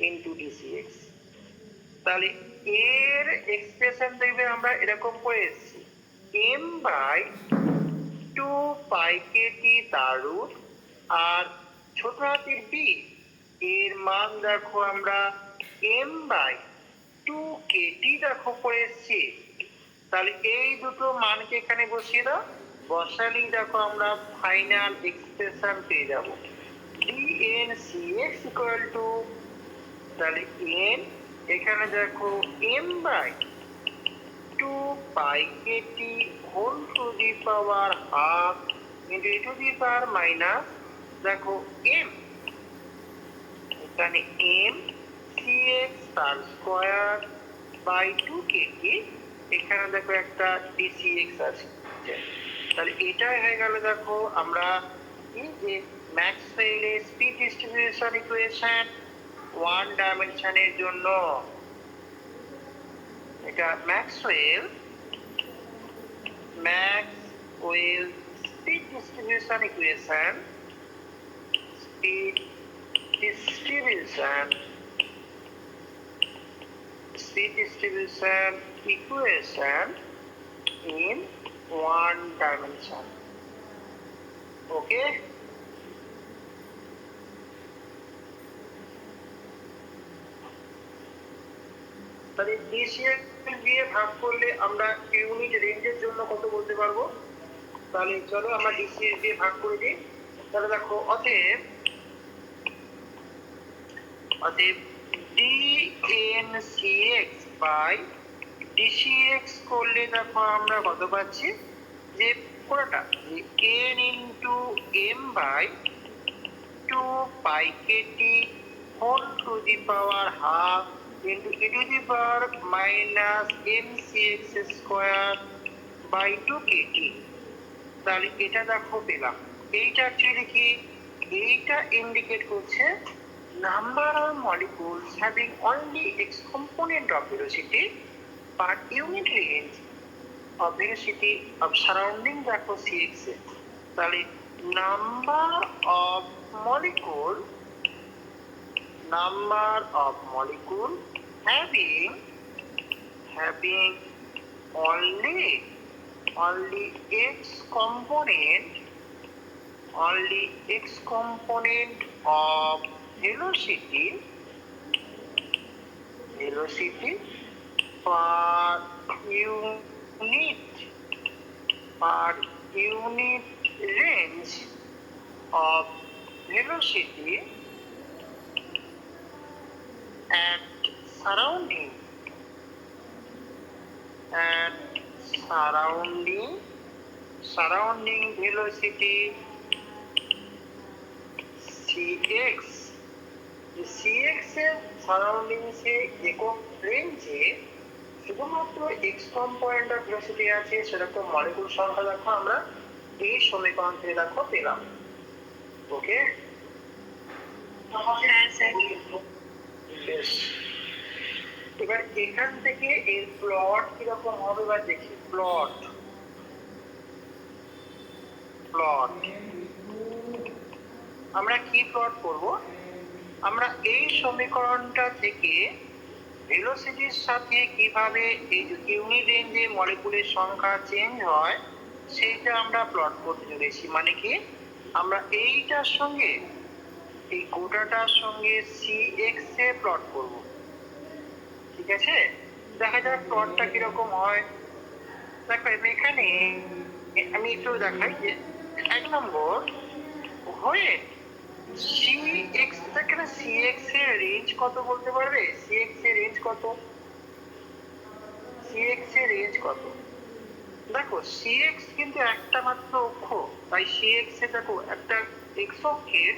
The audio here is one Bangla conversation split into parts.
Into DCX. তাহলে এর এক্সপ্রেশন দেখবে আমরা এরকম করে এসেছি, এম বাই টু পাই কে টি তার রুট, আর ছোট হাতের বি এর মান দেখো আমরা এম বাই টু কে টি দেখো করে এসেছি। তাহলে এই দুটো মানকে এখানে বসিয়ে দাও, বসালেই দেখো আমরা ফাইনাল এক্সপ্রেশন পেয়ে যাব, dnCx ইকুয়াল টু, তাহলে n এখানে দেখো m by two pi K T whole to the power half into e to the power minus দেখো m, এখানে m cx তার square by two K T, এখানে দেখো একটা dcx আছে। তাহলে এটাই হয়ে গেল দেখো আমরা এই যে ম্যাক্সওয়েলের স্পিড ডিস্ট্রিবিউশন ইকুয়েশন ওয়ান ডাইমেনশনের জন্য। এটা Maxwell speed distribution equation, speed distribution equation in one dimension. Okay? তাহলে ডিসিএক্স দিয়ে ভাগ করলে আমরা ইউনিট রেঞ্জের জন্য কত বলতে পারবো? তাহলে চলো আমরা ডিসিএক্স দিয়ে ভাগ করে দিই। তাহলে দেখো অতএব dnCx বাই dcx করলে দেখো আমরা কত পাচ্ছি, যে পুরোটা n into m by two pi K T whole to the power half into e to the power minus mcx square by two K T. তাহলে এটা দেখো পেলাম। এইটা অ্যাকচুয়ালি কি, এইটা ইন্ডিকেট করছে number of molecules having only x component of velocity per unit range of velocity of surrounding দেখো cx এ। তাহলে number of molecule having only x component of velocity per unit range of velocity at surrounding velocity cx। cx এর সারাউন্ডিংস এ একক রেঞ্জে শুধুমাত্র এক্স কম্পোনেন্ট অফ ভেলোসিটি আছে, সেরকম মলিকুল সংখ্যা দেখো আমরা এই সমীকরণ থেকে দেখো পেলাম। ওকে, এবার এখান থেকে এর প্লট কিরকম হবে বা দেখি। প্লট আমরা কি প্লট করব, আমরা এই সমীকরণটা থেকে ভেলোসিটির সাথে কিভাবে এই ইউনিট রেঞ্জে মলিকুলের সংখ্যা চেঞ্জ হয় সেইটা আমরা প্লট করতে চলেছি। মানে কি, আমরা এইটার সঙ্গে এই গোটাটার সঙ্গে cx এ প্লট করব। ঠিক আছে, দেখা যাক প্লটটা কিরকম হয়। দেখো এখানে আমি একটু দেখাই যে 1 নম্বর হয়ে cx, এখানে cx এর রেঞ্জ কত বলতে পারবে? cx এর রেঞ্জ কত? দেখো cx কিন্তু একটা মাত্র অক্ষর, তাই cx এ দেখো একটা x অক্ষের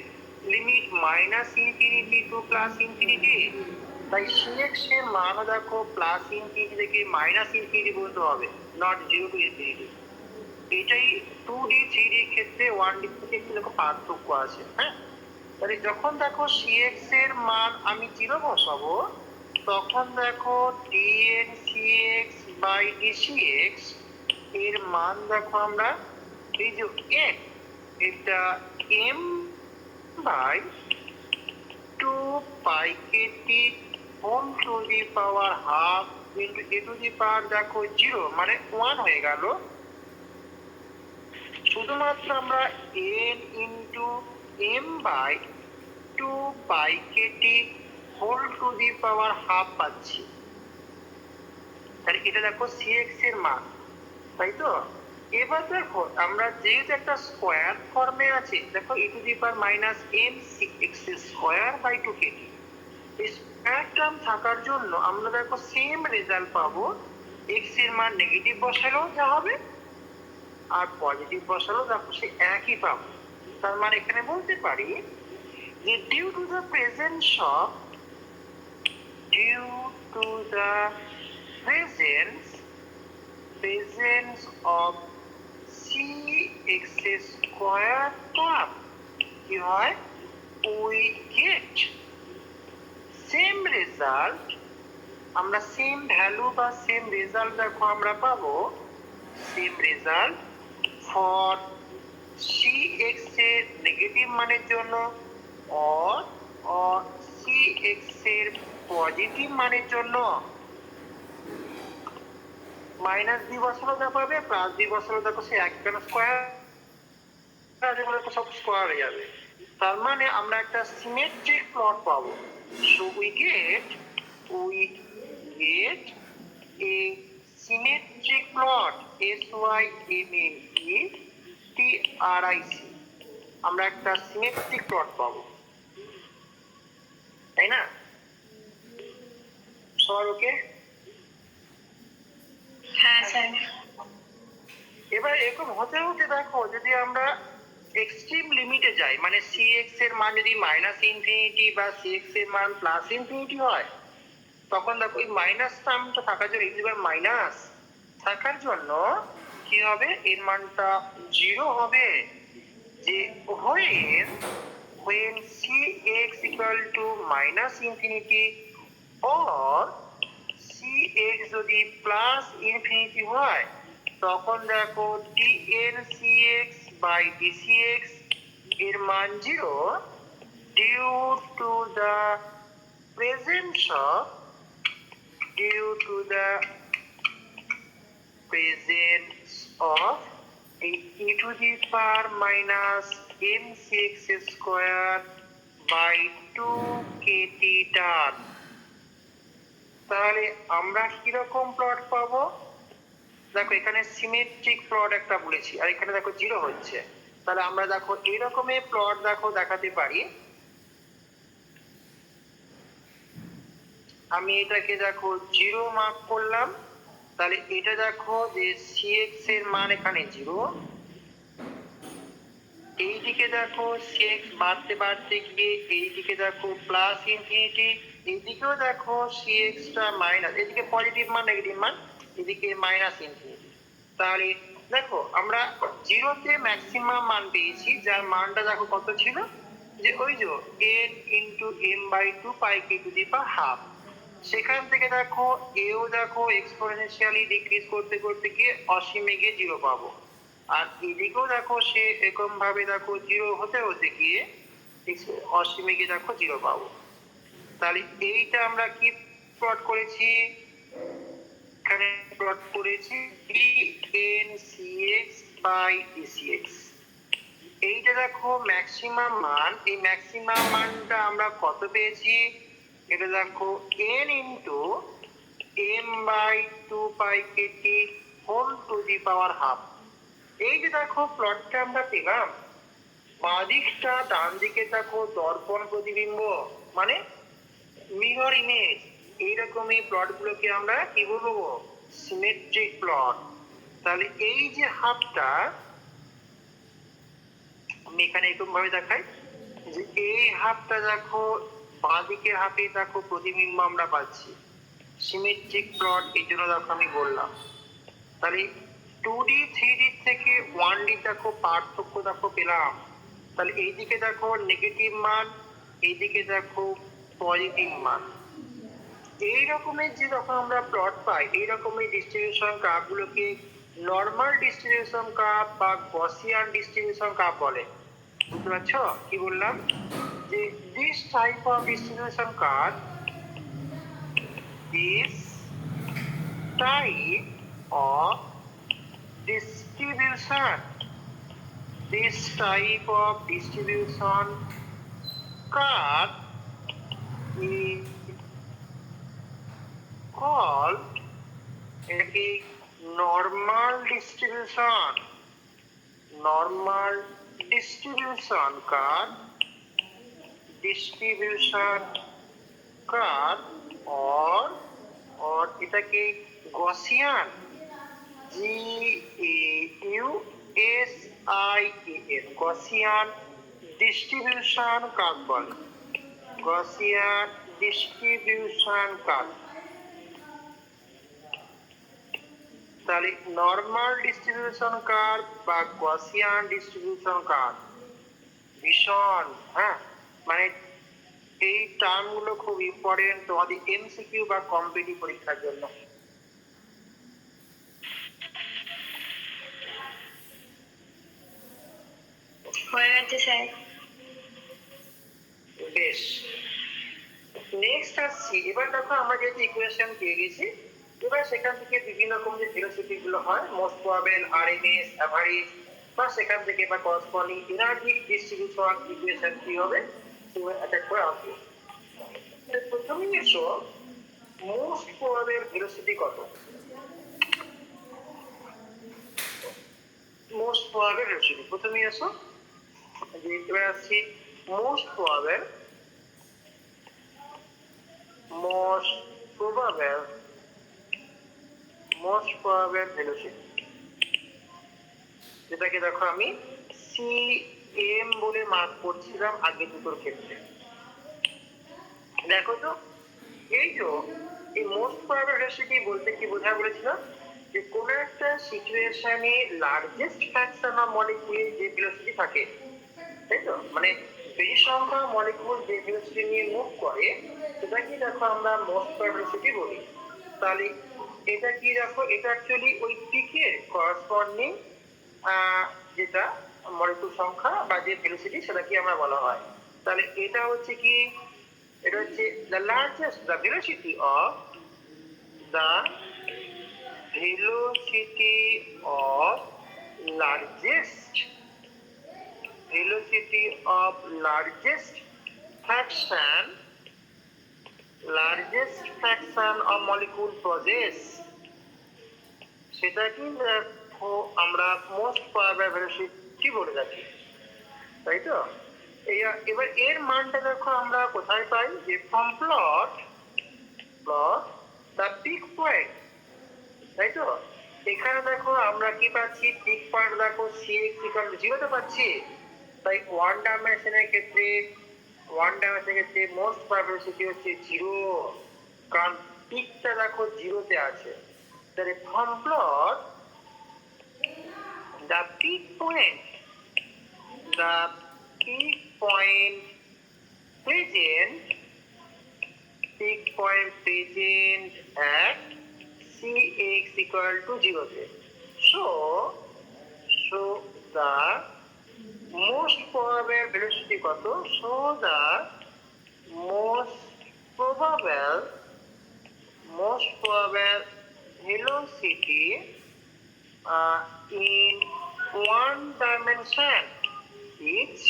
limit minus infinity to plus infinity, তাই cx এর মান দেখো প্লাস ইনফিনিটি থেকে মাইনাস ইনফিনিটি পর্যন্ত হবে, নট 0 টু ইনফিনিটি। এটাই 2D 3D ক্ষেত্রে 1D থেকে একটু দেখো পার্থক্য আছে। হ্যাঁ, তাহলে যখন দেখো cx এর মান আমি 0 বসাবো, তখন দেখো dnCx বাই dcx এর মান দেখো আমরা এই যে n, এটা m by into pi Katie whole to the power half into e to the power দেখো 0 মানে 1 হয়ে গেল। শুধুমাত্র আমরা n into m by 2 pi Katie whole to the power half পাচ্ছি। তাহলে এটা দেখো cx এর মান, তাই তো? এবার দেখো আমরা যেহেতু একটা স্কোয়ার ফর্মে আছে, দেখো e to the power minus m x square by 2 K T, এই স্কোয়ার টার্ম থাকার জন্য আমরা দেখো সেম রেজাল্ট পাবো। x এর মান নেগেটিভ বসালেও যা হবে আর পজিটিভ বসালেও দেখো সে একই পাবো। তার মানে এখানে বলতে পারি যে due to the presence of cx square term কি হয়, উই গেট সেম রেজাল্ট। আমরা সেম ভ্যালু বা সেম রেজাল্ট দেখো আমরা পাবো, সেম রেজাল্ট ফর cx এর নেগেটিভ মানের জন্য or cx এর পজিটিভ মানের জন্য। মাইনাস বি বসালো যা পাবে, প্লাস বি বসালো দেখো সে এক কেন স্কোয়ার সব স্কোয়ার হয়ে যাবে। তার মানে আমরা একটা সিমেট্রিক প্লট পাবো। So we get A symmetric plot SYMMETRIC, আমরা একটা সিমেট্রিক প্লট পাবো, তাই না? সবার ওকে? হ্যাঁ স্যার। এবার এরকম হতে হতে দেখো যদি আমরা এক্সট্রিম লিমিটে যাই, মানে cx এর মান যদি মাইনাস ইনফিনিটি বা cx এর মান প্লাস ইনফিনিটি হয়, তখন দেখো এই মাইনাস টার্মটা থাকার জন্য মাইনাস থাকার জন্য কি হবে, এর মানটা 0 হবে। যে when cx equal to minus infinity or cx যদি প্লাস ইনফিনিটি হয়, তখন দেখো dn cx by dcx এর মান 0 due to the presence of e to the power minus mcx square by 2 kt term. তাহলে আমরা কিরকম প্লট পাবো, দেখো এখানে সিমেট্রিক প্লট একটা বলেছি আর এখানে দেখো 0 হচ্ছে। তাহলে আমরা দেখো এরকমের প্লট দেখো দেখাতে পারি। আমি এটাকে দেখো 0 মার্ক করলাম। তাহলে এটা দেখো যে cx এর মান এখানে 0, এইদিকে দেখো cx বাড়তে বাড়তে গিয়ে এইদিকে দেখো প্লাস ইনফিনিটি, এইদিকেও দেখো cx টা মাইনাস, এদিকে পজিটিভ মান নেগেটিভ মান, এদিকে মাইনাস ইনফিনিটি। তাহলে দেখো আমরা 0 তে ম্যাক্সিমাম মান পেয়েছি, যার মানটা দেখো কত ছিল, যে ওই যে n into m by 2 pi k to the power half. সেখান থেকে দেখো এও দেখো এক্সপোনেনশিয়ালি ডিক্রিজ করতে করতে গিয়ে অসীমে গিয়ে 0 পাবো। আর এদিকেও দেখো সে এরকম ভাবে দেখো 0 হতে হতে গিয়ে অসীমে গিয়ে দেখো 0 পাবো। তাহলে এইটা আমরা কি প্লট করেছি, এখানে প্লট করেছি dn cx by dcx। এইটা দেখো ম্যাক্সিমাম মান, এই ম্যাক্সিমাম মানটা আমরা কত পেয়েছি, এটা দেখো n into m by 2 pi Katie whole to the power half. এই যে দেখো প্লটটা আমরা পেলাম, বাঁ দিকটা ডান দিকে দেখো দর্পণ প্রতিবিম্ব মানে মিরর ইমেজ, এইরকমই প্লটগুলোকে আমরা কি বলবো, সিমেট্রিক প্লট। তাহলে এই যে হাফটা আমি এখানে এরকম ভাবে দেখাই, যে এই হাফটা দেখো বাঁ দিকের হাফে দেখো প্রতিবিম্ব আমরা পাচ্ছি, সিমেট্রিক প্লট, এই জন্য দেখো আমি বললাম। তাহলে 2D 3D থেকে 1D দেখো পার্থক্য দেখো পেলাম। তাহলে এইদিকে দেখো নেগেটিভ মান, এইদিকে দেখো পজিটিভ মান। এই রকমের যে যখন আমরা প্লট পাই, এই রকমের ডিস্ট্রিবিউশন কার্ভগুলোকে নর্মাল ডিস্ট্রিবিউশন কার্ভ বা গসিয়ান ডিস্ট্রিবিউশন কার্ভ বলে। বুঝতে পারছো কি বললাম, যে this type of distribution curve, this type of distribution, this type of distribution curve is called a normal distribution. Normal distribution curve, or এটাকে Gaussian, Gaussian, Gaussian distribution curve বলে। Gaussian distribution curve। তাহলে নর্মাল ডিস্ট্রিবিউশন কার্ভ বা গসিয়ান ডিস্ট্রিবিউশন কার্ভ ভীষণ, হ্যাঁ, মানে এই টার্মগুলো খুব ইম্পর্টেন্ট তোমাদের এমসিকিউ বা কম্পিটিটিভ পরীক্ষার জন্য। হয়ে গেছে স্যার। বেশ, নেক্সট আসছি। এবার দেখো আমরা যেহেতু ইকুয়েশন পেয়ে গেছি, এবার সেখান থেকে বিভিন্ন রকম যে ভেলোসিটি গুলো হয়, মোস্ট প্রবাবল, আরএমএস, এভারেজ, বা সেখান থেকে বা করসপন্ডিং এনার্জি ডিস্ট্রিবিউশন ইকুয়েশন কি হবে সেগুলো অ্যাটাক করে আসবো। প্রথমেই এসো মোস্ট প্রবাবল ভেলোসিটি কত। মোস্ট প্রবাবল ভেলোসিটি প্রথমেই এসো, এবার আসছি মোস্ট প্রবাবল ভেলোসিটি, যেটাকে দেখো আমি সিএম বলে মার্ক করছিলাম আগে দুটোর ক্ষেত্রে। দেখো তো, এই মোস্ট প্রবাবল ভেলোসিটি বলতে কি বোঝায় বলেছিলাম, যে কোন একটা সিচুয়েশনে লার্জেস্ট ফ্র্যাকশন অফ মলিকিউল যে ভেলোসিটি থাকে, তাই তো, মানে বেশি সংখ্যা মলিকিউল যে ভেলোসিটি নিয়ে মুভ করে সেটাকে দেখো আমরা মোস্ট প্রবাবল ভেলোসিটি বলি। তাহলে এটা কি দেখো, এটা অ্যাকচুয়ালি ওই পিকের করসপন্ডিং যেটা মলিকিউল সংখ্যা বা যে ভেলোসিটি সেটাকে আমরা বলা হয়। তাহলে এটা হচ্ছে কি, এটা হচ্ছে the largest, the velocity of largest fraction of molecule possess, সেটাকে দেখো আমরা মোস্ট প্রবাবল ভেলোসিটি বলে থাকি, তাই তো। এবার এর মানটা দেখো আমরা কোথায় পাই, যে from plot the peak point, তাই তো। এখানে দেখো আমরা কি পাচ্ছি, পিক পয়েন্ট দেখো cx = 0 তে পাচ্ছি। তাই ওয়ান ডাইমেনশনের ক্ষেত্রে মোস্ট প্রবাবিলিটি হচ্ছে 0, কারণ পিকটা দেখো 0 তে আছে। তাহলে from plot the peak point present at cx = 0 তে। So the most probable velocity কত? So the most probable velocity in one dimension is,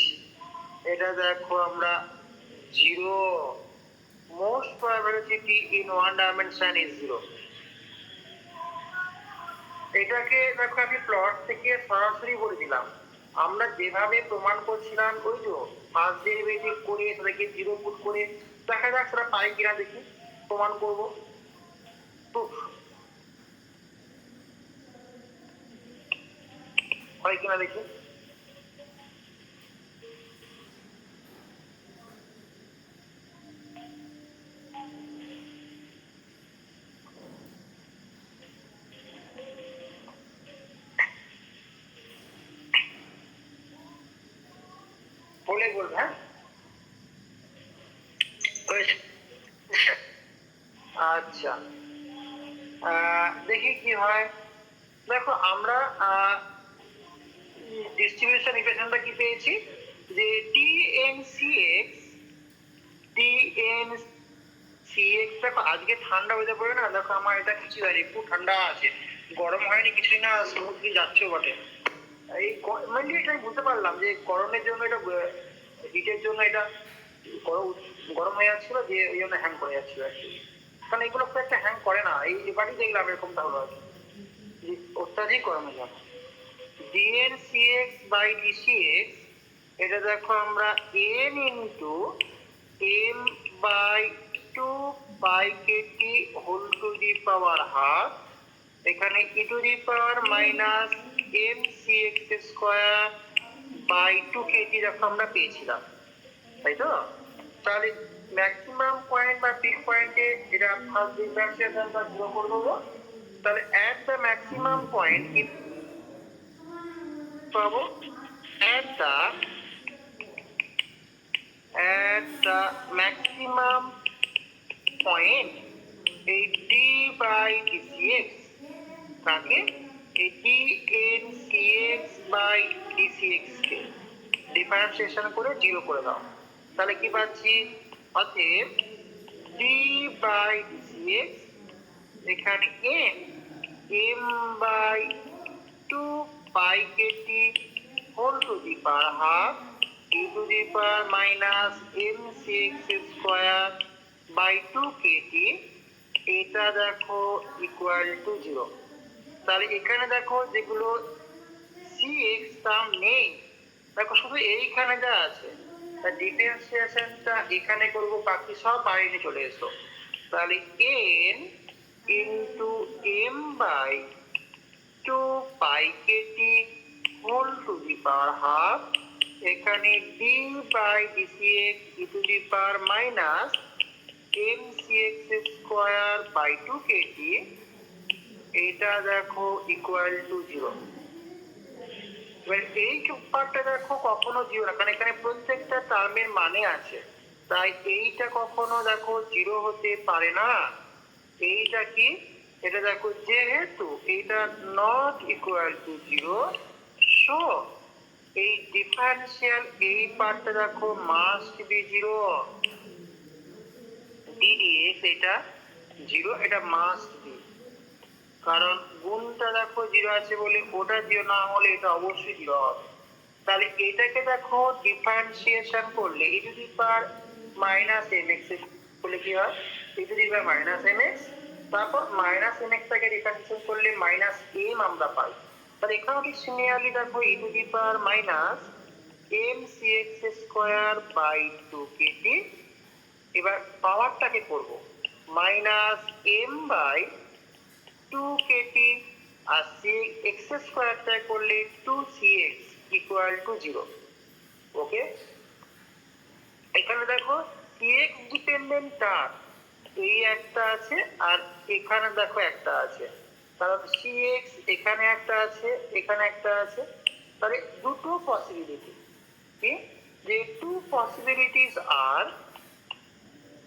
এটা দেখো আমরা 0, most probability in one dimension is 0। এটাকে দেখো আমি প্লট থেকে সরাসরি বলে দিলাম। আমরা যেভাবে প্রমাণ করছিলাম, ওই যে ফার্স্ট ডেরিভেটিভ করে সেটাকে 0 পুট করে দেখা যাক সেটা পাই কিনা, দেখি প্রমাণ করব। হয় কিনা দেখি। বলে বলবে, হ্যাঁ। আচ্ছা, দেখি কি হয়। দেখো আমরা ডিস্ট্রিবিউশন ইকুয়েশনটা কি পেয়েছি, যে TNCx dn cx। দেখো আজকে ঠান্ডা হতে পারে না, দেখো আমার এটা কিছু হয়নি, খুব ঠান্ডা আছে, গরম হয়নি কিছুই না, সমুদ্রে যাচ্ছে বটে। এই মানে এটা আমি বুঝতে পারলাম যে গরমের জন্য এটা, হিটের জন্য এটা গরম গরম হয়ে যাচ্ছিল, যে ওই জন্য হ্যাং করে যাচ্ছিল আর কি। কারণ এগুলো খুব একটা হ্যাং করে না, এই এবারই দেখলাম এরকমটা হলো আর কি, যে অত্যাধিক গরমে যাবে। dn cx বাই dcx, এটা দেখো আমরা n into m by 2 pi Katie whole to the power half, এখানে e to the power minus m cx square by 2 kt দেখো আমরা পেয়েছিলাম, তাই তো? তাহলে ম্যাক্সিমাম পয়েন্ট বা পিক পয়েন্টে এটা ফার্স্ট ডিফারেন্সিয়েশন বা জিরো করে দেবো। তাহলে অ্যাট দ্য ম্যাক্সিমাম পয়েন্ট কি পাবো? অ্যাট দ্য ম্যাক্সিমাম পয়েন্ট এই ডি বাই ডিসিএক্স, তাকে এই ডিএন সিএক্স বাই ডিসিএক্স কে ডিফারেন্সিয়েশন করে জিরো করে দাও। তাহলে কি পাচ্ছি? অতএব ডি বাই ডিসিএক্স, এখানে m by 2 pi Katie whole to the power half e to the power minus m CX square by 2 Katie, এটা দেখো ইকুয়াল টু জিরো। তাহলে এখানে দেখো যেগুলো সিএক্স টার্ম নেই, দেখো শুধু এইখানে যা আছে, তার ডিফারেন্সিয়েশনটা এখানে করবো, বাকি সব বাইরে চলে এসো। তাহলে n into m by 2 pi Katie whole to the power half, এখানে d by d c x e to the power minus m CX square by 2 Katie, এটা দেখো ইকুয়াল টু জিরো। এবার এই পার্টটা দেখো কখনো জিরো না, কারণ এখানে প্রত্যেকটা টার্মের মানে আছে, তাই এইটা কখনো দেখো জিরো হতে পারে না। এইটা কি? এটা দেখো যেহেতু এটা not equal to zero, so এই ডিফারেন্সিয়াল এই পার্টটা দেখো মাস্ট বি জিরো। ডিডিএক্স এটা জিরো, এটা মাস্ট বি, কারণ গুণটা দেখো জিরো আছে বলে ওটা জিরো না হলে এটা অবশ্যই জিরো হবে। তাহলে এটাকে দেখো ডিফারেন্সিয়েশন করলে e to the power minus m x করলে কি হয়? E to the power minus m x, তারপর মাইনাস এম এক্স টাকে ডিফারেন্সিয়েশন করলে মাইনাস এম আমরা পাই। তাহলে এখানেও ঠিক সিমিলারলি দেখো e to the power minus m c x square by 2 k T. এবার পাওয়ারটাকে করব মাইনাস এম বাই 2 কেটি, আর এক্স স্কোয়ারটা করলে 2cx ইকুয়াল টু জিরো। ওকে, এখানে দেখো cx ডিপেন্ডেন্ট টার্ম এই একটা আছে, আর এখানে দেখো একটা আছে, কারণ cx এখানে একটা আছে, এখানে একটা আছে, তাহলে দুটো পসিবিলিটি কি? যে টু পসিবিলিটিস আর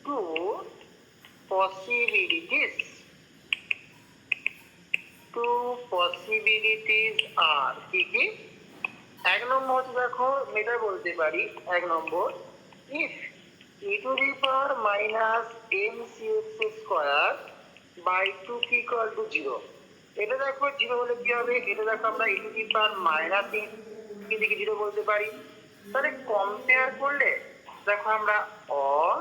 টু পসিবিলিটিস টু পসিবিলিটিস আর কি কি? এক নম্বর হচ্ছে দেখো এটা বলতে পারি, এক নম্বর if e to the power minus m c x square by 2 কি ইকুয়াল টু জিরো। এটা দেখো জিরো হলে কি হবে? এটা দেখো আমরা ই টু দি পাওয়ার মাইনাস কি থেকে জিরো বলতে পারি। তাহলে কম্পেয়ার করলে দেখো আমরা or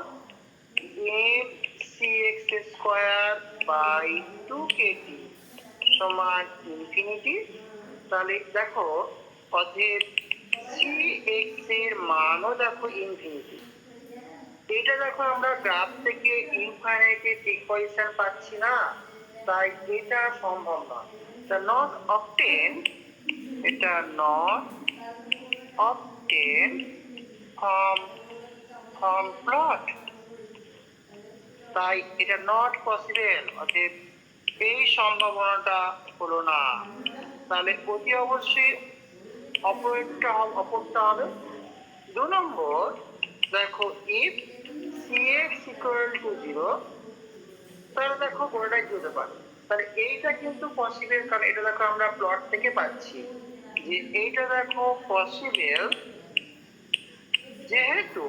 m c x square by 2 kt সমান ইনফিনিটি। তাহলে দেখো অতএব সি এক্স এর মানও দেখো ইনফিনিটি। এটা দেখো আমরা গ্রাফ থেকে ইনফাইনাইটের ঠিক পজিশন পাচ্ছি না, তাই এটা সম্ভব নয়। এটা নট অবটেন, এটা নট অবটেন ফ্রম প্লট, তাই এটা নট পসিবল। অতএব এই সম্ভাবনাটা হলো না। তাহলে অতি অবশ্যই অপরটা হবে। 2 নম্বর দেখো if CX equal to zero, তাহলে দেখো কোনটাই হতে পারে। তাহলে এইটা কিন্তু পসিবল, কারণ এটা দেখো আমরা প্লট থেকে পাচ্ছি যে এইটা দেখো পসিবল, যেহেতু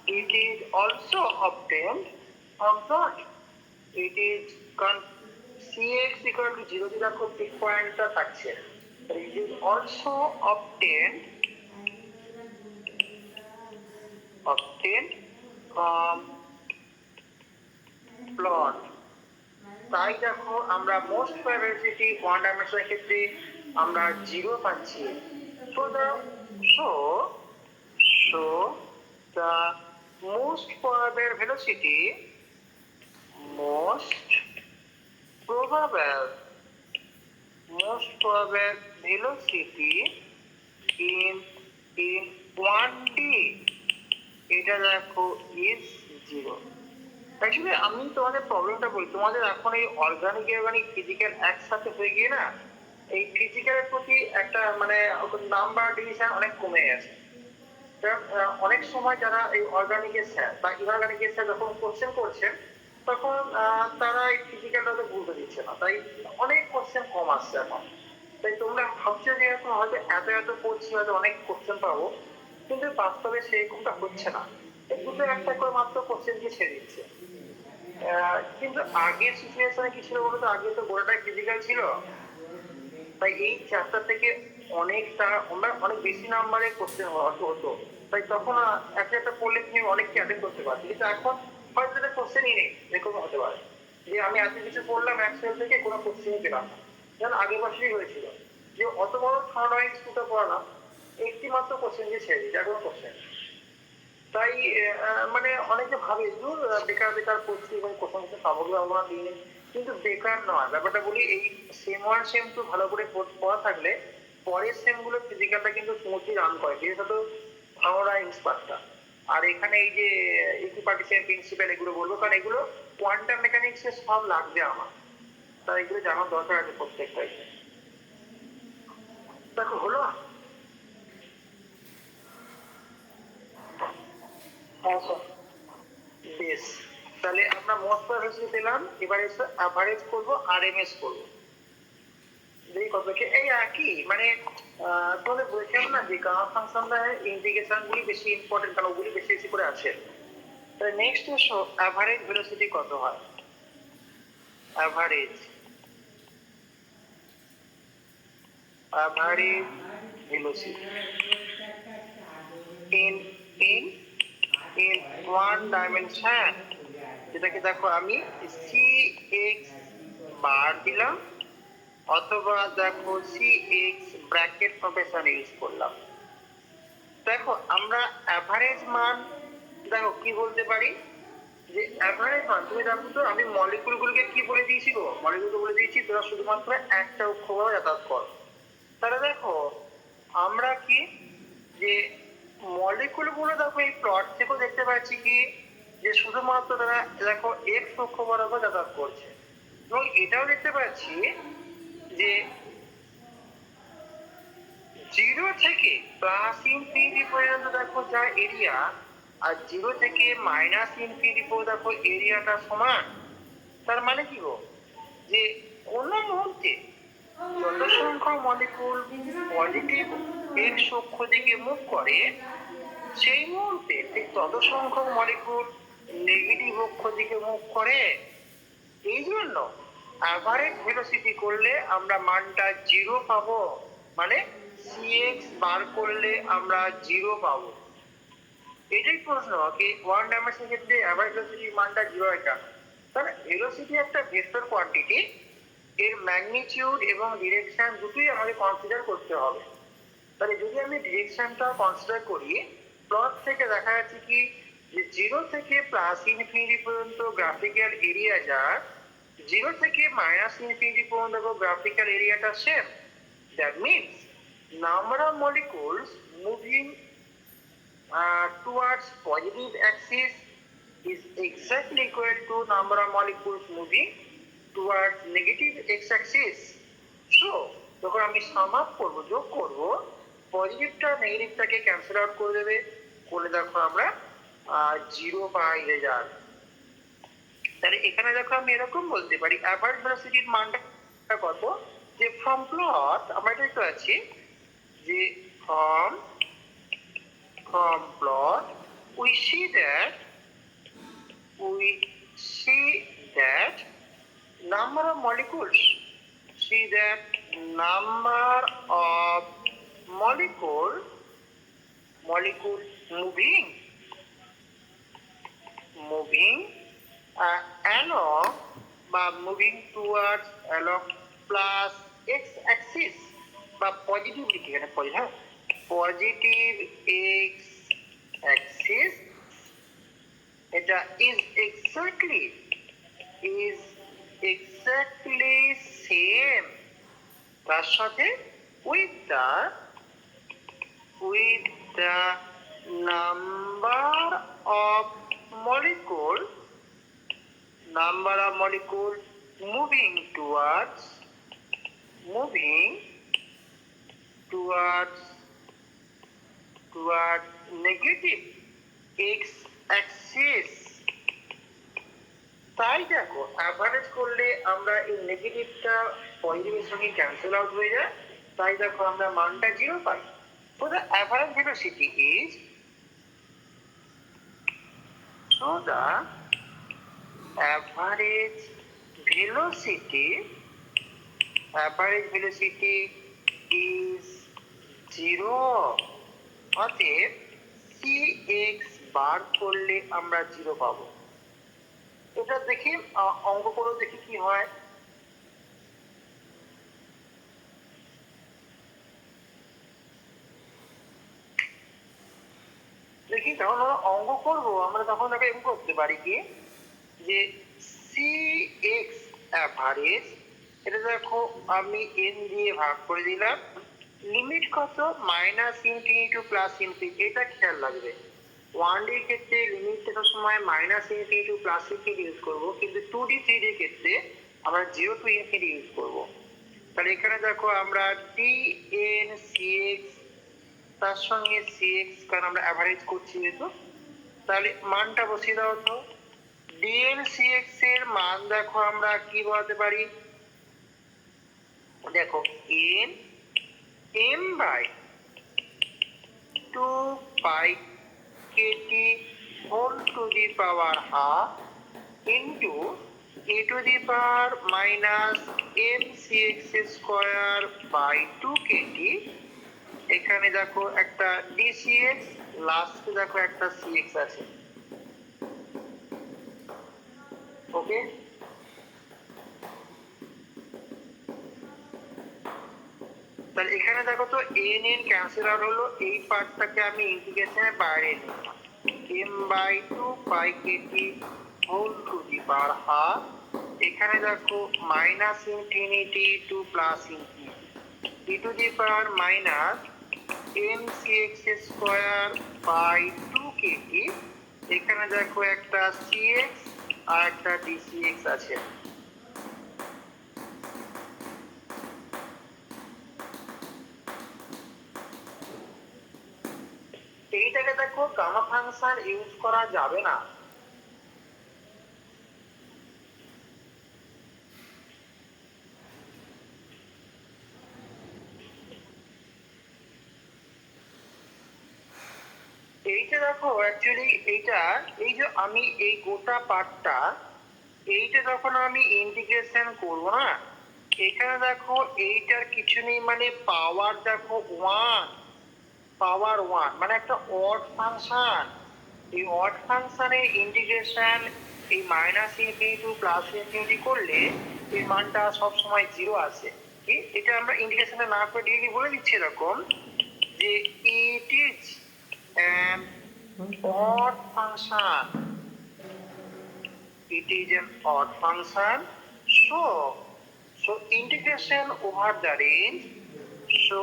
it is also obtained from plot. It is Cx equal to 0 দিয়ে দেখো পিক পয়েন্টটা থাকছে। It is also obtained from plot. তাই দেখো আমরা মোস্ট প্রবাবিলিটি ওয়ান ডাইমেনশনের ক্ষেত্রে আমরা 0 পাচ্ছি। So the most probable velocity in 1D এটা দেখো is 0. অ্যাকচুয়ালি আমি তোমাদের প্রবলেমটা বলি, তোমাদের এখন এই অর্গানিক ফিজিক্যাল একসাথে হয়ে গিয়ে না এই ফিজিক্যালের প্রতি একটা মানে নাম্বার ডিভিশন অনেক কমে গেছে। অনেক সময় যারা এই অর্গানিকের স্যার বা ইনঅর্গানিকের স্যার যখন কোশ্চেন করছেন তখন তারা এই ফিজিক্যালটাতে গুরুত্ব দিচ্ছে না, তাই অনেক কোশ্চেন কম আসছে এখন। তাই তোমরা ভাবছো যে এখন হয়তো এত পড়ছি হয়তো অনেক কোশ্চেন পাবো, কিন্তু বাস্তবে সেরকমটা হচ্ছে না। এই দুটো একটা করে মাত্র কোশ্চেন দিয়ে ছেড়ে দিচ্ছে। কিন্তু আগের সিচুয়েশনে কি ছিল বলতো, আগে তো গোড়াটাই ফিজিক্যাল ছিল, তাই এই চ্যাপ্টার থেকে অনেক বেশি নাম্বারের কোশ্চেন হতো। তাই তখন একটা পড়লে তুমি অনেককে অ্যাটেন্ড করতে পারছি, কিন্তু এখন হয়তো এটা কোশ্চেনই নেই। এরকম হতে পারে যে আমি এত কিছু পড়লাম এক্সেল থেকে কোনো কোশ্চেনই পেলাম না, যেন আগের বছরই হয়েছিল যে অত বড় থার্ড স্কুলটা পড়ালাম একটি মাত্র কোশ্চেন দিয়ে ছেড়ে দিই, কোনো কোশ্চেন। তাই মানে অনেকে ভাবে দূর বেকার করছি এবং কোশ্চেন সামগ্রী অবদান দিয়ে, কিন্তু বেকার নয়। ব্যাপারটা বলি, এই সেম 1 সেম 2 ভালো করে পড়া থাকলে পরের সেম গুলো ফিজিক্যালটা কিন্তু স্মুথলি রান করে, যেহেতু আমরা ইন্সপার্টটা। আর এখানে এই যে ইকুইপার্টিশন প্রিন্সিপাল এগুলো বলবো, কারণ এগুলো কোয়ান্টাম মেকানিক্সে সব লাগবে আমার, তাই এগুলো জানার দরকার আছে প্রত্যেকটাই। দেখো হলো বেশ, তাহলে আমরা মোস্ট প্রবাবিলিটি পেলাম। এবার এসে অ্যাভারেজ করবো, আরএমএস করবো। এই কতকে এই একই মানে তোমাদের বলছিলাম না যে গামা ফাংশনটা ইন্টিগ্রেশন গুলি বেশি ইম্পর্টেন্ট, কারণ ওগুলি বেশি করে আছে। তাহলে নেক্সট এসো অ্যাভারেজ ভেলোসিটি কত হয়। Average velocity in one dimension, যেটাকে দেখো আমি cx বার দিলাম অথবা দেখো cx ব্র্যাকেট নোটেশন ইউজ করলাম। দেখো আমরা অ্যাভারেজ মান দেখো কি বলতে পারি, যে অ্যাভারেজ মান তুমি দেখো তো আমি মলিকুলগুলোকে কি বলে দিয়েছি গো, মলিকুলকে বলে দিয়েছি তোরা শুধুমাত্র একটা অক্ষরে যাতায়াত কর। তাহলে দেখো আমরা কি যে মলিকুলগুলো দেখো এই প্লট থেকেও দেখতে পাচ্ছি কি যে শুধুমাত্র তারা দেখো এক্স অক্ষ বরাবর যাতায়াত করছে, এবং এটাও দেখতে পাচ্ছি যে 0 থেকে প্লাস ইনফিনিটি পর্যন্ত দেখো যা এরিয়া, আর 0 থেকে মাইনাস ইনফিনিটি পর্যন্ত দেখো এরিয়াটা সমান। তার মানে কি গো, যে কোন মুহূর্তে যত সংখ্যক মলিকুল পজিটিভ এক্স অক্ষ দিকে মুভ করে, সেই মুহূর্তে ঠিক তত সংখ্যক মলিকুল নেগেটিভ অক্ষ দিকে মুভ করে। এই জন্য অ্যাভারেজ ভেলোসিটি করলে আমরা মানটা 0 পাবো, মানে cx বার করলে আমরা 0 পাবো। এটাই প্রশ্ন কি ওয়ান ডাইমেনশনের ক্ষেত্রে অ্যাভারেজ ভেলোসিটির মানটা 0 হয় কেন? কারণ ভেলোসিটি একটা ভেক্টর কোয়ান্টিটি, এর ম্যাগনিটিউড এবং ডিরেকশন দুটোই আমাদের কনসিডার করতে হবে। তাহলে যদি আমি ডিরেকশনটা কনসিডার করি, প্লট থেকে দেখা যাচ্ছে কি যে 0 থেকে প্লাস ইনফিনিটি পর্যন্ত গ্রাফিক্যাল এরিয়া যা, 0 থেকে মাইনাস ইনফিনিটি পর্যন্ত গ্রাফিক্যাল এরিয়াটা same. That means number of molecules moving towards positive axis is exactly equal to number of molecules moving towards negative x-axis. So, যখন আমি সাম আপ করবো, যোগ করবো, পজিটিভটা নেগেটিভটাকে ক্যান্সেল আউট করে দেবে, করে দেখো আমরা 0 পাই রেজাল্ট। তাহলে এখানে দেখো আমি এরকম বলতে পারি অ্যাভারেজ ভেলোসিটির মানটা কত, যে ফ্রম প্লট আমরা দেখতে পাচ্ছি যে from plot we see that number of molecules, molecule moving along বা moving towards along plus x Axis বা পজিটিভ লিখি এখানে পজিটিভ এক্স অ্যাক্সিস, এটা ইজ এক্স্যাক্টলি সেম তার সাথে with the number of molecule moving towards negative x axis. তাই দেখো অ্যাভারেজ করলে আমরা এই নেগেটিভটা পজিটিভের সঙ্গে ক্যান্সেল আউট হয়ে যায়, তাই দেখো আমরা মানটা 0 পাই। So the average velocity is is 0. অতএব cx বার করলে আমরা 0 পাবো। এটা দেখি অঙ্ক করে দেখি কি হয়। দেখি যখন আমরা অঙ্ক করবো আমরা তখন তাকে এরকম করতে পারি কি যে cx অ্যাভারেজ, এটা দেখো আমি n দিয়ে ভাগ করে দিলাম, লিমিট কত -ইনফিনিটি টু +ইনফিনিটি, এটা খেয়াল রাখবে। 1D এর ক্ষেত্রে লিমিটটা সব সময় -ইনফিনিটি টু +ইনফিনিটি ইউজ করবো, কিন্তু 2D 3D এর ক্ষেত্রে আমরা 0 টু ইনফিনিটি ইউজ করবো। তাহলে এখানে দেখো আমরা dn cx তার সঙ্গে cx, কারণ আমরা অ্যাভারেজ করছি যেহেতু, তাহলে মানটা বসিয়ে দাও তো। dn cx এর মান দেখো আমরা কি বলতে পারি, দেখো n m/2 pi kt whole to the power half into a to the power minus mcx square by 2 kt। এখানে দেখো একটা dcx, লাস্টে দেখো একটা cx আছে। ওকে, তাহলে এখানে দেখো তো n ক্যান্সেল আউট হলো, এই পার্টটাকে আমি ইন্টিগ্রেশনের বাইরে নিলাম, m/2 pi kt whole to the power half, এখানে দেখো -minus infinity to +plus infinity e to the power minus mcx square by 2 kt, এখানে দেখো একটা cx আর একটা dcx আছে। এইটাকে দেখো গামা ফাংশন ইউজ করা যাবে না, এইটা দেখো অ্যাকচুয়ালি এইটা, এই যে আমি এই গোটা পার্টটা এইটা যখন আমি ইন্টিগ্রেশন করব না, এখানে দেখো এইটার কিছু নেই, মানে পাওয়ার দেখো 1 মানে একটা অড ফাংশন। এই অড ফাংশনের ইন্টিগ্রেশন এই -ইনফিনিটি টু +ইনফিনিটি করলে এই মানটা সব সময় 0 আসে। কি এটা আমরা ইন্টিগ্রেশনে না করে ডিরেক্টলি বলে দিচ্ছি এরকম যে it is an odd function, so integration over the range, so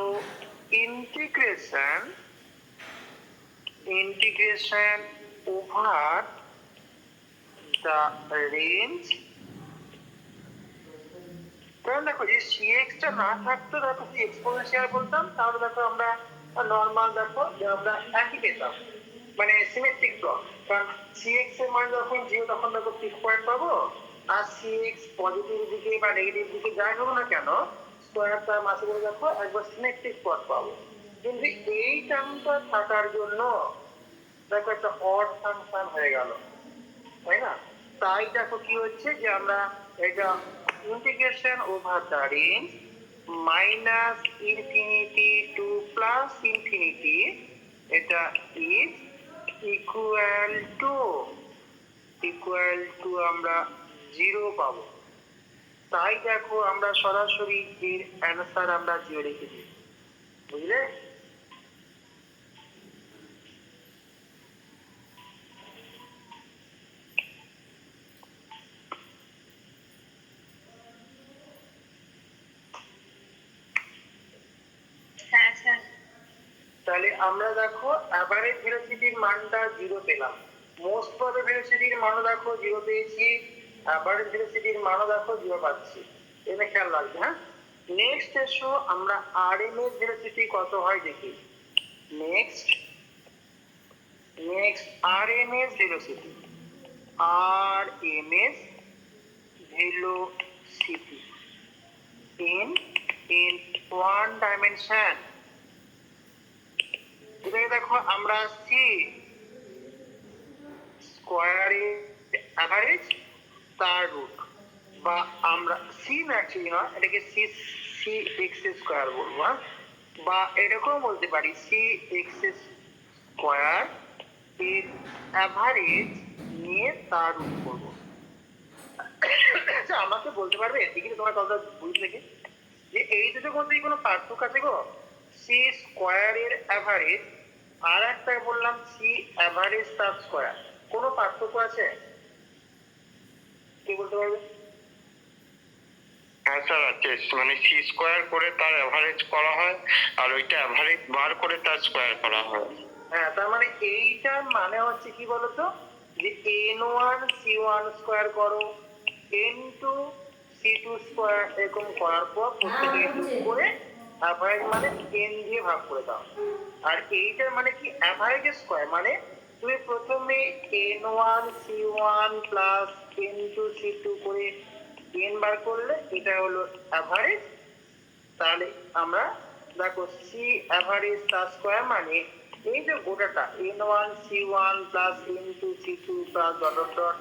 integration over the range, কারণ দেখো যে cx টা না থাকতো, দেখো যদি এক্সপোনেনশিয়াল বলতাম তাহলে দেখো আমরা নর্মাল দেখো যে আমরা একই পেতাম, মানে সিমেট্রিক প্লট। কারণ cx এর মান যখন 0 তখন দেখো পিক পয়েন্ট পাবো, আর cx পজিটিভ দিকে বা নেগেটিভ দিকে যাই হোক না কেন স্কয়ার তার মাঝে দেখো একবার সিমেট্রিক প্লট পাবো। কিন্তু এই টার্মটা থাকার জন্য দেখো একটা অড ফাংশন হয়ে গেল, তাই না? তাই দেখো কি হচ্ছে যে আমরা এটা integration over the range minus infinity to plus infinity, এটা ইজ ইকুয়াল টু আমরা 0 পাবো। তাই দেখো আমরা সরাসরি এর অ্যান্সার আমরা 0 লিখে দিই, বুঝলে? হ্যাঁ স্যার। তাহলে আমরা দেখো অ্যাভারেজ ভেলোসিটির মানটা 0 পেলাম, মোস্ট প্রবাবল ভেলোসিটির মানও দেখো 0 পেয়েছি, অ্যাভারেজ ভেলোসিটির মানও দেখো 0 পাচ্ছি। এটা খেয়াল রাখবে, হ্যাঁ? নেক্সট এসো আমরা আরএমএস ভেলোসিটি কত হয় দেখি। Next RMS velocity, RMS velocity in one dimension। এটাকে দেখো আমরা সি স্কোয়ারের অ্যাভারেজ তার রুট, বা আমরা সি ম্যাক্সিমাম নয়, এটাকে সি এক্স স্কোয়ার বলবো, হ্যাঁ? বা এরকম বলতে পারি সি এক্স স্কোয়ার এর অ্যাভারেজ নিয়ে তার রুট করবো। আচ্ছা, আমাকে বলতে পারবে এদিকে তোমার কথা বুঝলে কি যে এই দুটোর মধ্যে কোনো পার্থক্য আছে গো? সি স্কোয়ারের অ্যাভারেজ আর একটা বললাম সি অ্যাভারেজ তার স্কোয়ার, কোনো পার্থক্য আছে? কি বলতে পারবে? হ্যাঁ স্যার আছে, মানে সি স্কোয়ার করে তার অ্যাভারেজ করা হয় আর ওইটা অ্যাভারেজ বার করে তার স্কোয়ার করা হয়। হ্যাঁ, তার মানে এইটার মানে হচ্ছে কি বলতো, যে n1 c1 স্কোয়ার করো, n2 c2 স্কোয়ার, এরকম করার পর প্রত্যেকে যোগ করে অ্যাভারেজ মানে n দিয়ে ভাগ করে দাও। আর এইটার মানে কি অ্যাভারেজ স্কোয়ার, মানে তুমি প্রথমে n1 c1 plus n2 c2 করে n বার করলে এটা হলো অ্যাভারেজ। তাহলে আমরা দেখো সি অ্যাভারেজ তার স্কোয়ার মানে এই যে গোটাটা n1 c1 plus n2 c2 plus dot dot dot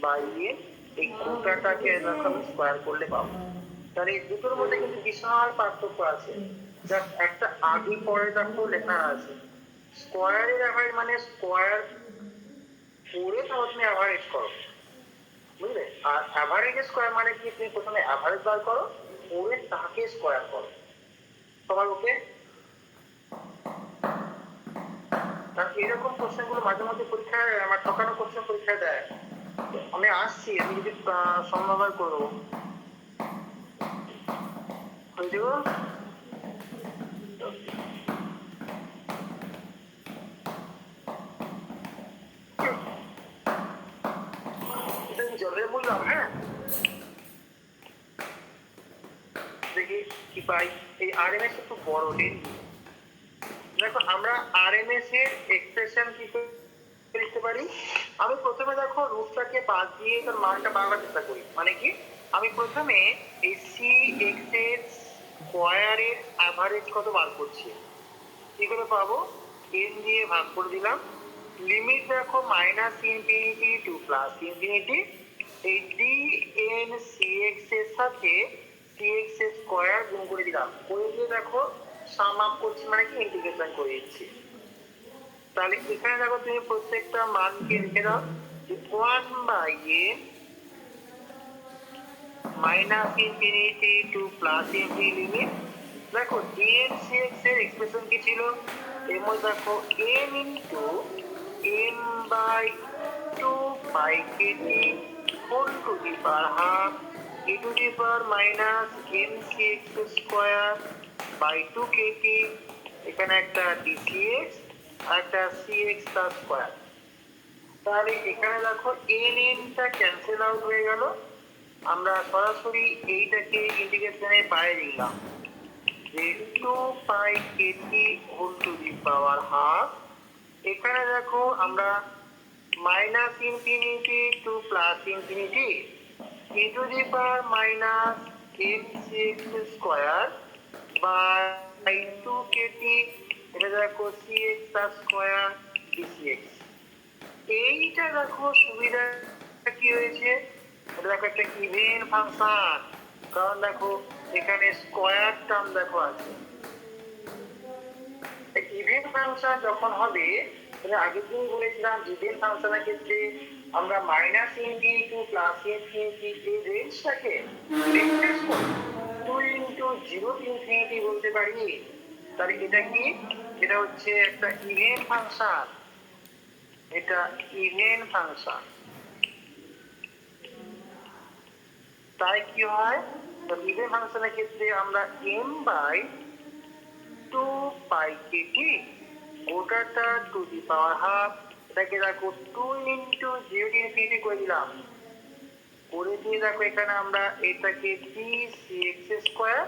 by n, এই গোটাটাকে এরকম স্কোয়ার করলে পাবো। তাহলে এই দুটোর মধ্যে কিন্তু বিশাল পার্থক্য আছে, জাস্ট একটা আগে পরে দেখো লেখা আছে স্কোয়ারের অ্যাভারেজ মানে স্কোয়ার করে তাও তুমি অ্যাভারেজ করো, বুঝলে? আর অ্যাভারেজ স্কোয়ার মানে কি তুমি প্রথমে অ্যাভারেজ বার করো করে তাকে স্কোয়ার করো। সবার ওকে? এরকম কোশ্চেন গুলো মাঝে মাঝে পরীক্ষায় আমার ঠকানো কোশ্চেন পরীক্ষায় দেয়। আমি আসছি, আমি যদি সম্ভব হয় করবো, বুঝলি গো? জলে বললাম, হ্যাঁ দেখি কি পাই। এই আরএমএস একটু বড় লেন্থ। দেখো আমরা আরএমএস এর এক্সপ্রেশন কি লিখতে পারি। আমি প্রথমে দেখো রুটটাকে বাদ দিয়ে তার মানটা বাড়াবার চেষ্টা করি, মানে কি আমি প্রথমে এই সি এক্স এর স্কোয়ারের অ্যাভারেজ কত বার করছি, কি করে পাবো? এন দিয়ে ভাগ করে দিলাম, লিমিট দেখো minus infinity to plus infinity, এই ডি এন সি এক্স এর সাথে সি এক্স এর স্কোয়ার গুণ করে দিলাম, করে দিয়ে দেখো সাম আপ করছি মানে কি ইন্টিগ্রেশন করে দিচ্ছি। তাহলে এখানে দেখো তুমি প্রত্যেকটা মানকে লিখে দাও, 1/n minus infinity to plus infinity limit. দেখো dn cx এর এক্সপ্রেশন কি ছিল, এর মধ্যে দেখো n into m/2 pi Katie whole to the power half e to the power minus mcx square by 2 kt, এখানে একটা dcx আর একটা cx তার স্কোয়ার। তাহলে এখানে দেখো n টা ক্যান্সেল আউট হয়ে গেল, আমরা সরাসরি এইটাকে ইন্টিগ্রেশনের বাইরে দিলাম যে 2 pi Katie whole to the power half. এখানে দেখো আমরা minus infinity to plus infinity e to the power minus mcx square by 2 Katie, এটা দেখো cx তার স্কোয়ার dcx। এইটা দেখো সুবিধা কি হয়েছে, এটা দেখো একটা ইভেন ফাংশন, কারণ দেখো এখানে স্কয়ার টার্ম দেখো আছে। ইভেন ফাংশন যখন হবে, আগের দিন বলেছিলাম ইভেন ফাংশনের ক্ষেত্রে আমরা minus infinity to plus infinity এই রেঞ্জটাকে রিপ্লেস করে 2 ইন্টু 0 ইনফিনিটি বলতে পারি। তাহলে এটা কি, এটা হচ্ছে একটা ইভেন ফাংশন, এটা ইভেন ফাংশন। তাই কি হয়, ইভেন ফাংশনের ক্ষেত্রে আমরা m বাই 2 পাই কেটি গোটাটা টু দি পাওয়ার হাফ, এটাকে দেখো 2 ইন্টু 0 ইনফিনিটি করে দিলাম, করে দিয়ে দেখো এখানে আমরা এটাকে dcx স্কয়ার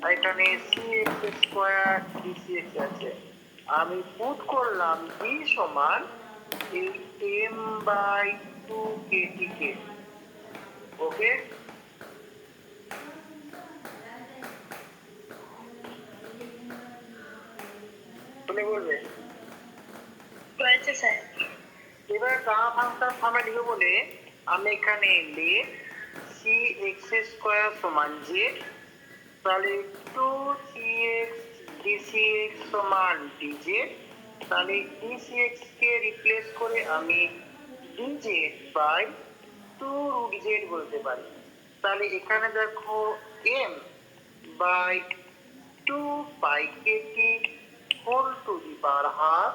আর এখানে cx স্কয়ার dcx আছে, আমি পুট করলাম d সমান এই m বাই 2 কেটি কে। ওকে, তুমি বলবে হয়েছে স্যার। এবার গামা ফাংশন ফর্মে লিখে বলে আমি এখানে লিখ cx স্কয়ার সমান j, তাহলে 2cx dcx সমান dj, তাহলে dcx কে রিপ্লেস করে আমি dz বাই 2 রুট z বলতে পারি। তাহলে এখানে দেখো m by 2 pi Katie whole to the power half,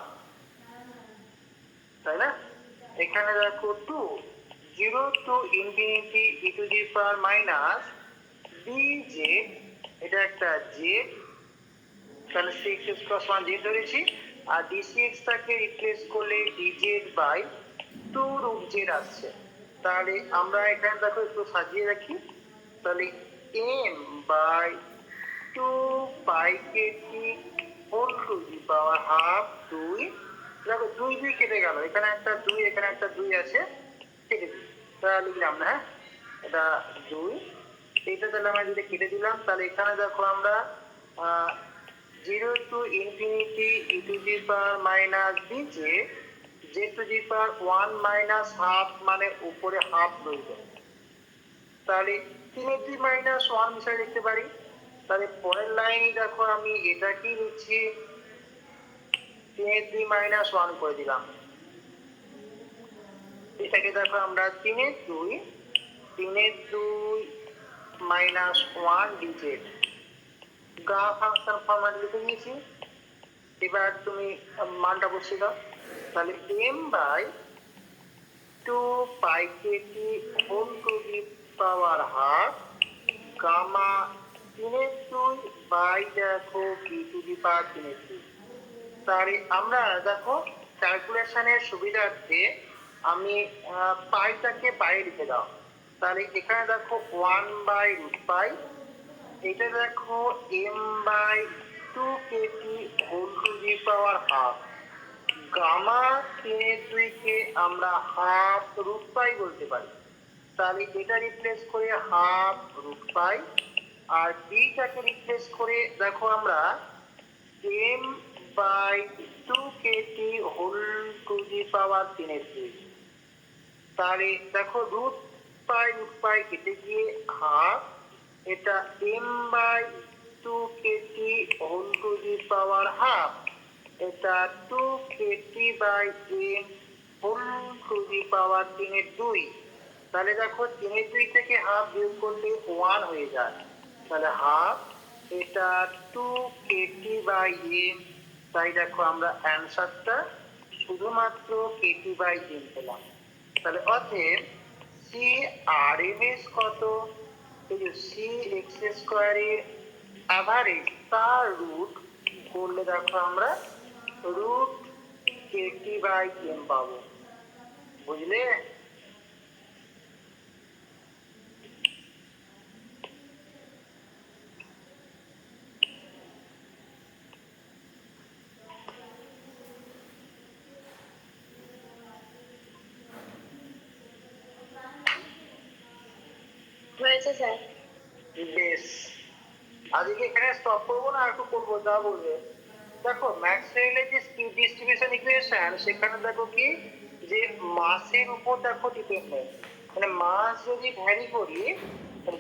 তাই না? এখানে দেখো 2 0 to infinity e to the power minus dz, এটা একটা z, তাহলে 6x প্লাস 1 z ধরেছি, আর dcx টাকে রিপ্লেস করলে dz বাই 2 রুট z আসছে। তাহলে আমরা এখানে দেখো একটু সাজিয়ে রাখি, তাহলে m by 2 pi Katie whole to the power half 2, দেখো 2 2 কেটে গেল, এখানে একটা 2 এখানে একটা 2 আছে, কেটে দিই, তাহলে লিখলাম না, হ্যাঁ এটা 2, এটা তাহলে আমরা যদি কেটে দিলাম, তাহলে এখানে দেখো আমরা 0 to infinity e to the power minus dj z two the power 1 minus half, মানে উপরে হাফ রইল, তাহলে 3 মাইনাস 1 হিসাবে লিখতে পারি। তাহলে পরের লাইনে দেখো আমি এটা কি লিখছি, 3 মাইনাস 1 করে দিলাম, এটাকে দেখো আমরা 3 2 মাইনাস 1 dz গা ফাংশন ফরম্যাট লিখে নিয়েছি। এবার তুমি মানটা বসিয়ে দাও, তাহলে m by 2 pi Katie whole to the power half gamma 3 by দেখো বি টু দি পাওয়ার 3। তাহলে আমরা দেখো ক্যালকুলেশনের সুবিধার্থে আমি পাইটাকে বাইরে লিখে দাও, তাহলে এখানে দেখো 1 বাই রুট পাই, এটা দেখো m by 2 Katie whole to the power half gamma 3 কে আমরা হাফ রুট পাই বলতে পারি। তাহলে এটা রিপ্লেস করে হাফ রুট পাই, আর বিটাকে রিপ্লেস করে দেখো আমরা m by 2 Katie whole to the power 3। তাহলে দেখো রুট পাই কেটে গিয়ে হাফ, এটা m by 2 Katie whole to the power half, এটা 2 k T by m whole to the power 3/2। তাহলে দেখো 3/2 থেকে হাফ বিয়োগ করলে 1 হয়ে যায়, তাহলে হাফ, এটা 2 কেটি বাই m, তাই দেখো আমরা অ্যান্সারটা শুধুমাত্র কেটি বাই m পেলাম। তাহলে অতএব সি আরএমএস কত, এই যে সি এক্স স্কোয়ারের অ্যাভারেজ তার রুট করলে দেখো আমরা রুট কেটি বাই এম পাবো, বুঝলে? হয়েছে স্যার। বেশ, আজকে এখানে স্টপ করবো না, একটু করবো, যা বলবে। দেখো ম্যাক্সওয়েলের যে ডিস্ট্রিবিউশন ইকুয়েশন, সেখানে দেখো কি যে মাসের উপর দেখো ডিপেন্ডেন্ট, মানে মাস যদি ভ্যারি করি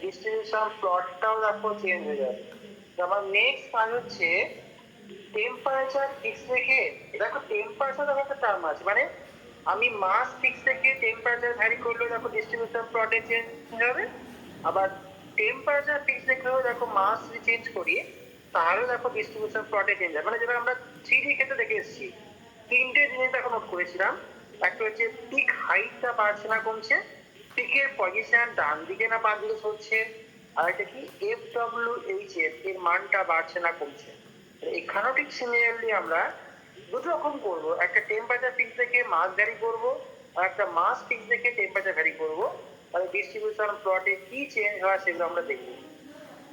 ডিস্ট্রিবিউশন প্লটটাও দেখো চেঞ্জ হয়ে যাবে। তো আমার নেক্সট কাজ হচ্ছে টেম্পারেচার ফিক্স রেখে, দেখো টেম্পারেচার দেখো একটা টার্ম আছে, মানে আমি মাস ফিক্স রেখে টেম্পারেচার ভ্যারি করলে দেখো ডিস্ট্রিবিউশন প্লটে চেঞ্জ হবে, আবার টেম্পারেচার ফিক্স রেখেও দেখো মাস যদি চেঞ্জ করি তাহলেও দেখো ডিস্ট্রিবিউশন প্লটে চেঞ্জ হবে। মানে যেটা আমরা 3D ক্ষেত্রে দেখে এসেছি, তিনটে জিনিস দেখো নোট করেছিলাম। একটা হচ্ছে পিক হাইটটা বাড়ছে না কমছে, পিকের পজিশন ডান দিকে না বাম দিকে সরছে, আর একটা কি FWHF এর মানটা বাড়ছে না কমছে। এখানেও ঠিক সিমিলারলি আমরা দুটো রকম করবো, একটা টেম্পারেচার ফিক্স দেখে মাস ভ্যারি করবো, আর একটা মাস ফিক্স দেখে টেম্পারেচার ভ্যারি করবো, তাহলে ডিস্ট্রিবিউশন প্লটে কি চেঞ্জ হয় সেগুলো আমরা দেখবো।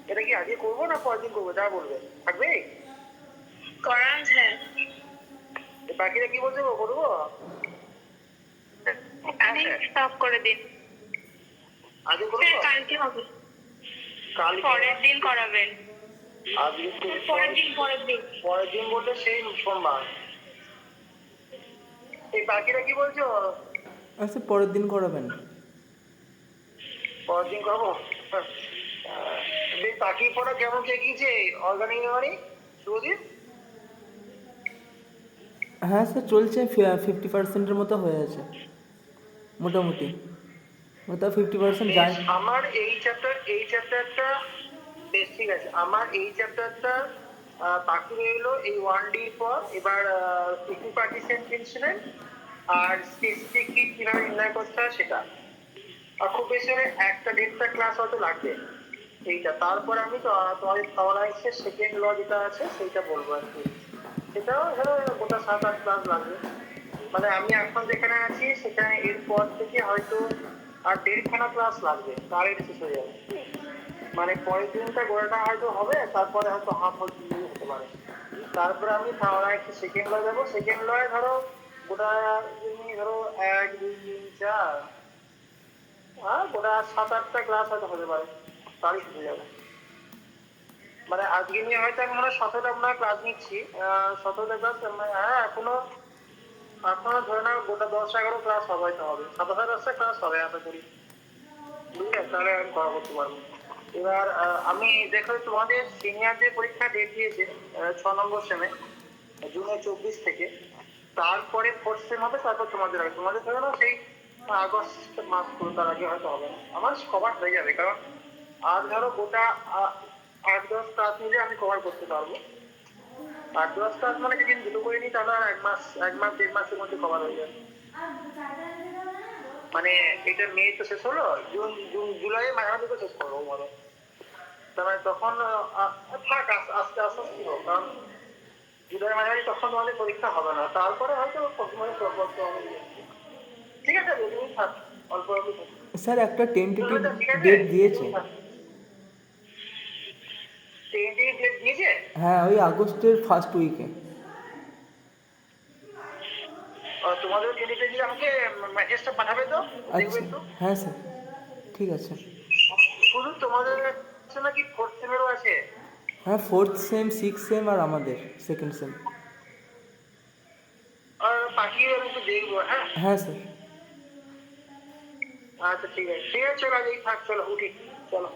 এটা কি আজকে করবো না পরের দিন করবো, যা বলবে থাকবে। করান স্যার। বাকিরা কি বলছে করবো? আমি স্টপ করে দিন। আজকে করবো, স্যার কালকে হবে, কাল পরের দিন করাবেন। আজকে পরের দিন পরের দিন বলতে সেই সোমবার। এই বাকিরা কি বলছো? আচ্ছা পরের দিন করাবেন। পরের দিন করবো। বেশ, বাকি পড়া কেমন গিয়েছে অর্গানিক মেমোরি শুভদীপ? হ্যাঁ স্যার চলছে, 50% মতো হয়ে আছে মোটামুটি, ওটা 50% যায়। আমার এই চ্যাপ্টারটা বেশ ঠিক আছে। আমার এই চ্যাপ্টারটা বাকি রইলো এই 1D পর, এবার ইকুইপার্টিশন প্রিন্সিপাল আর স্পেসিফিক কি কিভাবে নির্ণয় করতে হয় সেটা। আর খুব বেশি হলে 1-1.5টা ক্লাস হয়তো লাগবে এইটা। তারপর আমি তোমাদের থর্মোডাইনামিক্সের সেকেন্ড ল যেটা আছে সেইটা বলবো আর কি। সেটাও ধরো গোটা 7-8 ক্লাস লাগবে। মানে আমি এখন যেখানে আছি সেখানে এরপর থেকে হয়তো আর 1.5খানা ক্লাস লাগবে, তার এটা শেষ হয়ে যাবে। মানে পরের দিনটা গোড়াটা হয়তো হবে, তারপরে হয়তো হাফ হতে পারে। তারপরে আমি থার্মোডাইনামিক্সের সেকেন্ড ল যাবো। সেকেন্ড লয়ে ধরো গোটা ধরো 1-2-3-4 গোটা 7-8টা ক্লাস হয়তো হতে পারে, তারই শেষ হয়ে যাবে। মানে আজকে নিয়ে হয়তো আমি মনে হয় 17টা ক্লাস নিচ্ছি, 17টা ক্লাস। হ্যাঁ এখনো ধরে নাও গোটা 10-11 ক্লাস হয়তো হবে, 27-28টা ক্লাস হবে আশা করি, বুঝলে? তাহলে আমি করা করতে পারবো। এবার আমি দেখো তোমাদের সিনিয়রদের পরীক্ষা ডেট দিয়েছে 6 নম্বর সেমে, জুনের 24 থেকে। তারপরে 4th সেম হবে, তারপর তোমাদের আগে। তোমাদের ধরে নাও সেই আগস্ট মাস পুরো, তার আগে হয়তো হবে না। আমার কভার হয়ে যাবে, কারণ আর ধরো গোটা 8-10 ক্লাস নিলে আমি কভার করতে পারবো। 8-10 ক্লাস মানে যদি দুটো করে নিই তাহলে আর 1-1.5 মাসের মধ্যে কভার হয়ে যাবে। মানে এটা মে তো শেষ হলো, জুলাই মাঝামাঝি তো শেষ করবো বলো। তারপরে তখন থাক আস্তে আস্তে হোক, কারণ জুলাই মাঝামাঝি তখন তোমাদের পরীক্ষা হবে না। তারপরে হয়তো প্রথমে ঠিক আছে, তুমি থাক অল্প অল্প থাক। স্যার একটা টেন্টেটিভ ডেট দিয়েছে। টেন্টেটিভ ডেট দিয়েছে? হ্যাঁ ওই আগস্টের ফার্স্ট উইকে। তোমাদের টেন্টেটিভ দিয়ে আমাকে মেসেজটা পাঠাবে তো, দেখবে আচ্ছা একটু। হ্যাঁ স্যার ঠিক আছে। শুধু তোমাদের আছে নাকি 4th সেমেরও আছে? হ্যাঁ 4th সেম 6th সেম আর আমাদের সেকেন্ড সেম। পাঠিয়ে আমি একটু দেখবো। হ্যাঁ হ্যাঁ স্যার। আচ্ছা ঠিক আছে, চলো আজ এই থাক, চলো উঠি, চলো।